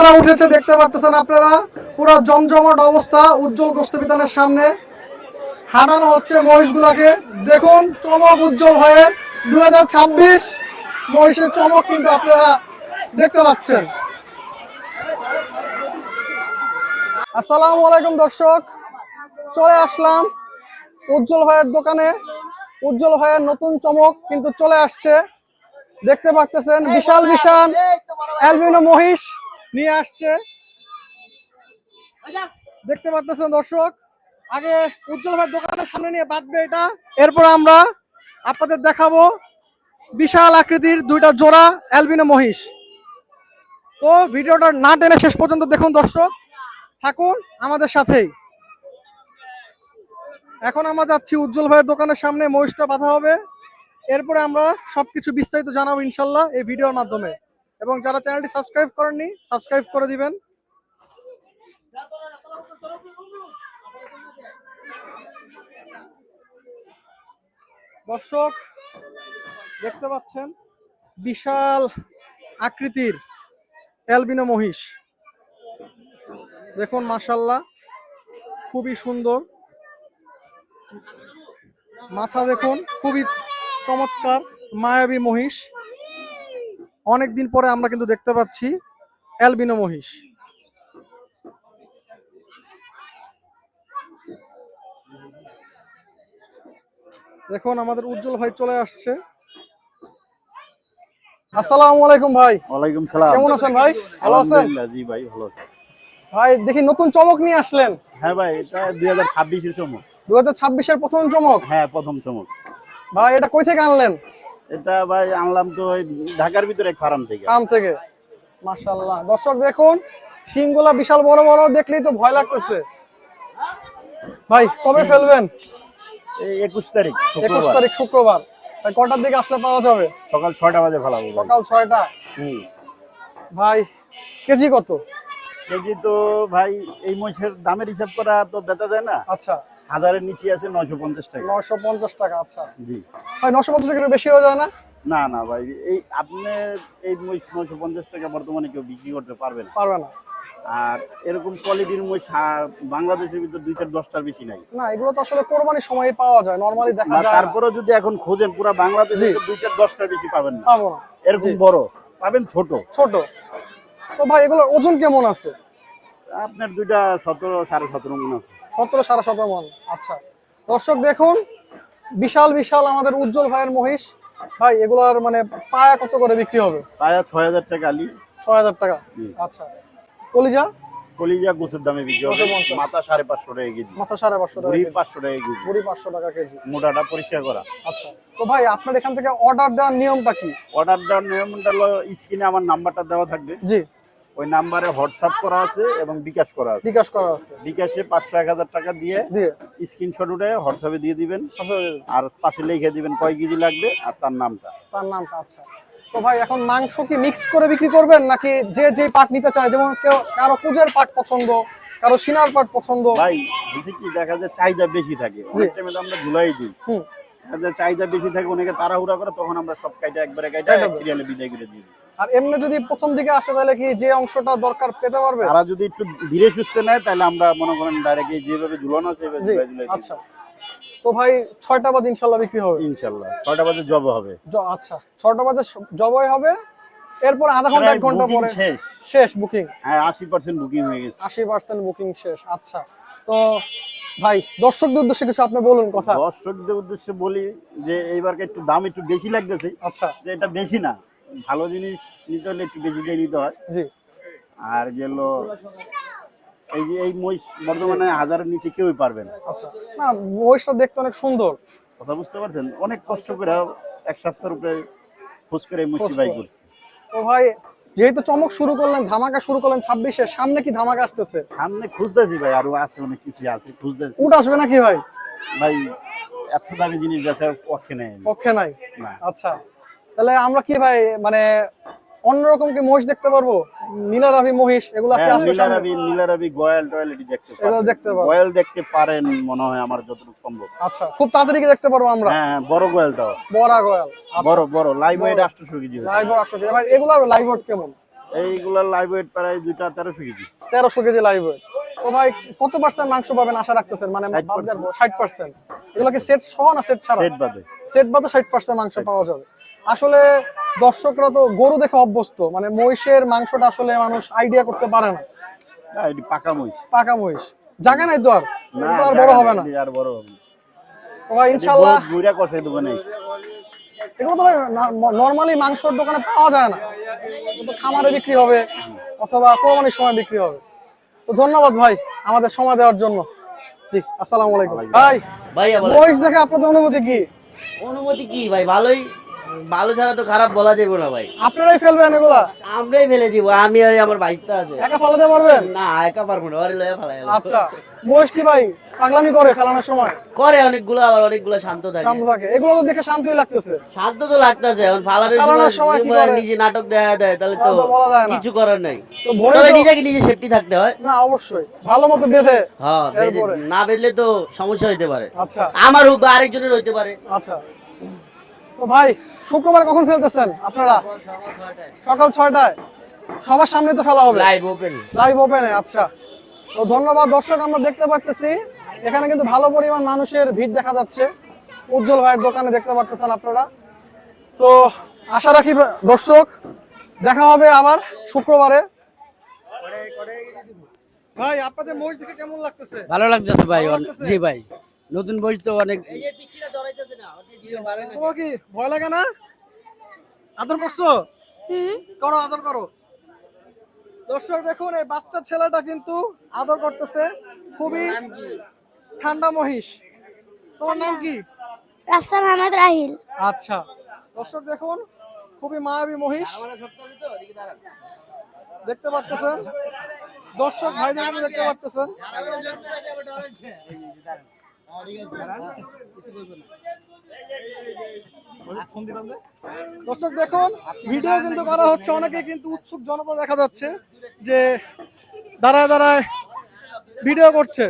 মহিষগুলা উঠেছে দেখতে পাচ্ছেন আপনারা, পুরো জমজমাট অবস্থা উজ্জ্বল গোশত বিতানের সামনে হাঁটানো হচ্ছে মহিষগুলাকে। দেখুন চমক উজ্জ্বল হয়ে 2026 মহিষের চমক কিন্তু আপনারা দেখতে পাচ্ছেন। আসসালামু আলাইকুম দর্শক, চলে আসলাম উজ্জ্বল ভাইয়ের দোকানে। উজ্জ্বল ভাইয়ের নতুন চমক কিন্তু চলে আসছে, দেখতে পাচ্ছেন বিশাল বিশাল অ্যালবিনো মহিষ নিয়ে আসছে, দেখতে পাচ্ছেন দর্শক। আগে উজ্জ্বল ভাইয়ের দোকানের সামনে নিয়ে বাঁধবে এটা, এরপর আমরা আপনাদের দেখাবো বিশাল আকৃতির দুইটা জোড়া অ্যালবিনো মহিষ। তো ভিডিওটা না টেনে শেষ পর্যন্ত দেখুন দর্শক, থাকুন আমাদের সাথেই। এখন আমরা যাচ্ছি উজ্জ্বল ভাইয়ের দোকানের সামনে, মহিষটা বাঁধা হবে, এরপরে আমরা সবকিছু বিস্তারিত জানাবো ইনশাল্লাহ এই ভিডিওর মাধ্যমে। এবং যারা চ্যানেলটি সাবস্ক্রাইব করেননি সাবস্ক্রাইব করে দিবেন। দর্শক দেখতে পাচ্ছেন বিশাল আকৃতির অ্যালবিনো মহিষ, দেখুন মাশাআল্লাহ খুবই সুন্দর, মাথা দেখুন খুবই চমৎকার মায়াবী মহিষ। অনেকদিন পরে আমরা কিন্তু দেখতে পাচ্ছি অ্যালবিনো মহিষ। দেখুন আমাদের উজ্জ্বল ভাই চলে আসছে। আসসালামু আলাইকুম ভাই। ওয়ালাইকুম সালাম। কেমন আছেন ভাই? ভালো আছেন? আলহামদুলিল্লাহ, জি ভাই ভালো আছি। ভাই দেখি নতুন চমক নিয়ে আসলেন। হ্যাঁ ভাই, এটা 2026 এর চমক। 2026 এর প্রথম চমক? হ্যাঁ, প্রথম চমক। ভাই এটা কই থেকে আনলেন? এটা ভাই আনলাম তো ওই ঢাকার ভিতরে এক ফার্ম থেকে। ফার্ম থেকে। মাশাআল্লাহ দর্শক দেখুন শিংগুলা বিশাল বড় বড়, দেখলেই তো ভয় লাগতেছে। ভাই কবে ফেলবেন? এই 21 তারিখ 21 তারিখ শুক্রবার। ভাই কটার দিকে আসলে পাওয়া যাবে? সকাল 6টা বাজে ফেলাবো। সকাল 6টা। ভাই কেজি কত? কেজি তো ভাই এই মহিষের দামের হিসাব করা তো বেচা যায় না। আচ্ছা, হাজারের নিচে আছে 950 টাকা। 950 টাকা। আচ্ছা জি ভাই, 950 টাকা একটু বেশি হয়ে যায় না? না না ভাই, এই আপনি এই মহিষ 950 টাকা বর্তমানে কেউ বিক্রি করতে পারবে না। পারবে না। আর এরকম কোয়ালিটির মহিষ বাংলাদেশের ভিতর 2-10টার বেশি নাই। না এগুলো তো আসলে কোরবানির সময় পাওয়া যায়, নরমালি দেখা যায় না। তারপরে যদি এখন খোঁজেন পুরো বাংলাদেশে 2-10টার বেশি পাবেন না। পাবো না। এরকম বড় পাবেন, ছোট ছোট। তো ভাই এগুলোর ওজন কেমন আছে? আপনার দুইটা 17-17.5 মণ আছে। 17-17.5 মণ। আচ্ছা দর্শক দেখুন বিশাল বিশাল আমাদের উজ্জ্বল ভাইয়ের মহিষ। ভাই এগুলার মানে পায়া কত করে বিক্রি হবে? পায়া 6000 টাকা আলি। 6000 টাকা। আচ্ছা কলিজা? কলিজা গোছের দামে বিক্রি হবে। মাথা 550 টাকা কেজি। মাথা 550 টাকা। বুড়ি 500 টাকা কেজি। বুড়ি 500 টাকা কেজি। মোটাটা পরিষ্কার করা। আচ্ছা তো ভাই আপনার এখান থেকে অর্ডার দেওয়ার নিয়মটা কি? অর্ডার দেওয়ার নিয়মটা হলো স্ক্রিনে আমার নাম্বারটা দেওয়া থাকবে। জি। ওই নাম্বারে হোয়াটসঅ্যাপ করা আছে এবং বিকাশ করা আছে। বিকাশ করা আছে। বিকাশে 500-1000 টাকা দিয়ে স্ক্রিনশট উঠে হোয়াটসঅ্যাপে দিয়ে দিবেন। আর পাশে লিখে দিবেন কয় কেজি লাগবে আর তার নামটা। আচ্ছা তো ভাই এখন মাংস কি মিক্স করে বিক্রি করবেন নাকি যে যে পার্ট নিতে চায়, যেমন কেউ কারো কুজের পার্ট পছন্দ, কারো সিনার পার্ট পছন্দ? ভাই বুঝি কি দেখা যায় চাহিদা বেশি থাকে, অনেক টাইমে আমরা ধুলাই দিই। চাহিদা বেশি থাকে, অনেকে তাড়াহুড়া করে, তখন আমরা সব কাইটা একবারে সিরিয়ালে বিদায় করে দিই। আর এমনি যদি প্রথম দিকে আসে তাহলে কি যে অংশটা দরকার পেতে পারবে? তারা যদি একটু ধীরে সুস্থে নেয় তাহলে আমরা মনে করেন ডাইরেক্ট যেভাবে ঝুলানো আছে সেভাবে। আচ্ছা তো ভাই 6টা বাজে ইনশাআল্লাহ বিক্রি হবে? ইনশাআল্লাহ 6টা বাজে জব হবে। আচ্ছা 6টা বাজে জবই হবে, এরপর আধা ঘন্টা 1 ঘন্টা পরে শেষ বুকিং? হ্যাঁ 80% বুকিং হয়ে গেছে। 80% বুকিং শেষ। আচ্ছা তো ভাই দর্শকদের উদ্দেশ্যে কিছু আপনি বলুন কথা। দর্শকদের উদ্দেশ্যে বলি যে এইবারকে একটু দাম একটু বেশি লাগতেছে। আচ্ছা যে এটা বেশি না, ভালো জিনিস নিতে হলে একটু বেশি দিয়ে নিতে হয়। জি। আর গেল এই যে এই মহিষ বর্তমানে 1000-এর নিচে কেউই পারবে না। আচ্ছা না মহিষটা দেখতে অনেক সুন্দর, কথা বুঝতে পারছেন? অনেক কষ্ট করে এক সপ্তাহের উপরে খোঁজ করে এই মহিষটি বাই করছি। তো ভাই যেহেতু চমক শুরু করলেন, ধামাকা শুরু করলেন 26-এ, সামনে কি ধামাকা আসতেছে? সামনে খুঁজতেছি ভাই, আরো আছে অনেক কিছু আছে, খুঁজতেছি। উট আসবে নাকি ভাই? ভাই এত দামি জিনিস বেচার পক্ষে নাই। না। আচ্ছা তাহলে আমরা কি ভাই মানে অন্যরকম কি মহিষ দেখতে পারবো? নীলারাভি মহিষ এগুলো কি আসবে সামনে? নীলারাভি গয়াল টয়াল এটি দেখতে পারবেন। এগুলো দেখতে পারবো। গয়াল দেখতে পারেন মনে হয় আমার যতটুকু সম্ভব। আচ্ছা খুব তাড়াতাড়ি কি দেখতে পারবো আমরা? হ্যাঁ বড় গয়ালটাও। বড় গয়াল। বড় বড় live weight 800 KG. Live weight 800 KG. ভাই এগুলো লাইভ ওয়েট কেমন? এইগুলার লাইভ ওয়েট প্রায় 2টা 1300 কেজি। 1300 KG live weight. তো ভাই কত পার্সেন্ট মাংস পাবেন আশা রাখতেছেন? মানে 60%। এগুলো কি সেট সহ না সেট ছাড়া? সেট বাদে। সেট বাদে 60% মাংস পাওয়া যাবে। আসলে দর্শকরা তো গরু দেখে অভ্যস্ত, মানে মহিষের মাংসটা আসলে মানুষ আইডিয়া করতে পারে না। না এটি পাকা মহিষ। পাকা মহিষ জায়গা নাই তো আর, না এটা তো আর বড় হবে না। আর বড় হবে না। তো ভাই ইনশাআল্লাহ গুইরা কষাই দোকানে। এগুলো তো ভাই নরমালি মাংসের দোকানে পাওয়া যায় না, কিন্তু খামারে বিক্রি হবে অথবা কোরবানির সময় বিক্রি হবে। তো ধন্যবাদ ভাই আমাদের সময় দেওয়ার জন্য। জি আসসালামু আলাইকুম। ভাই ভাইয়া বলেন। মহিষ দেখে আপনাদের অনুভূতি কি? অনুমতি কি ভাই, ভালোই, ভালো ছাড়া তো খারাপ বলা যাবে না ভাই। আপনারাই ফেলবেন এগুলা? আমরাই ফেলে দিব, আমি আর আমার ভাইস্তা আছে। একা ফেলাতে পারবেন? না একা পারবো না, ওরে লয়ে ফেলাই। আচ্ছা, মহিষ কি ভাই পাগলামি করে ফেলানোর সময়? করে অনেকগুলো, আবার অনেকগুলো শান্ত থাকে। শান্ত থাকে, এগুলো তো দেখে শান্তই লাগতেছে। শান্ত তো লাগতেছে, এখন ফালানোর ফালানোর সময় কি করে? নিজে নাটক দেখা দেয়, তাহলে তো তা তো বলা যায় না। কিছু করার নাই। তো ভোরে তবে তো- নিজেকে নিজে সেফটি থাকতে হয়। না অবশ্যই ভালো মতো বেঁধে। হ্যাঁ, এরপরে? না বেঁধলে তো সমস্যা হইতে পারে, আচ্ছা আমার হোক বা আরেকজনের হইতে পারে। আচ্ছা। তো ভাই শুক্রবার কখন ফেলতেছেন আপনারা? সকাল 6টায় সবার সামনে তো ফেলা হবে? Live open. লাইভ ওপেনে। আচ্ছা, তো ধন্যবাদ দর্শক। আমরা দেখতে পারতেছি এখানে কিন্তু ভালো পরিমাণ মানুষের ভিড় দেখা যাচ্ছে। উজ্জ্বল ভাইয়ের দোকানে দেখতে পারতেছেন আপনারা। তো আশা রাখি দর্শক দেখা হবে আবার শুক্রবারে। ভাই আপনাদের মহিষ দেখে কেমন লাগতেছে? ভালো লাগতেছে ভাই। ভালো লাগতেছে? জি ভাই, নতুন বই তো অনেক। তোমার কি ভয় লাগে না? আদর করছো? করো, আদর করো। দর্শক দেখুন এই বাচ্চা ছেলেটা কিন্তু আদর করতেছে। খুবই ঠান্ডা মহিষ। তোমার নাম কি? রাফসান আহমেদ রাহিল। আচ্ছা, দর্শক দেখুন খুবই মায়াবী মহিষ দেখতে পারতেছেন। দর্শক ভাইদের কিন্তু দেখতে পারতেছেন। দর্শক দেখুন ভিডিও কিন্তু করা হচ্ছে, অনেকে কিন্তু উৎসুক জনতা দেখা যাচ্ছে যে দাঁড়ায় দাঁড়ায় ভিডিও করছে।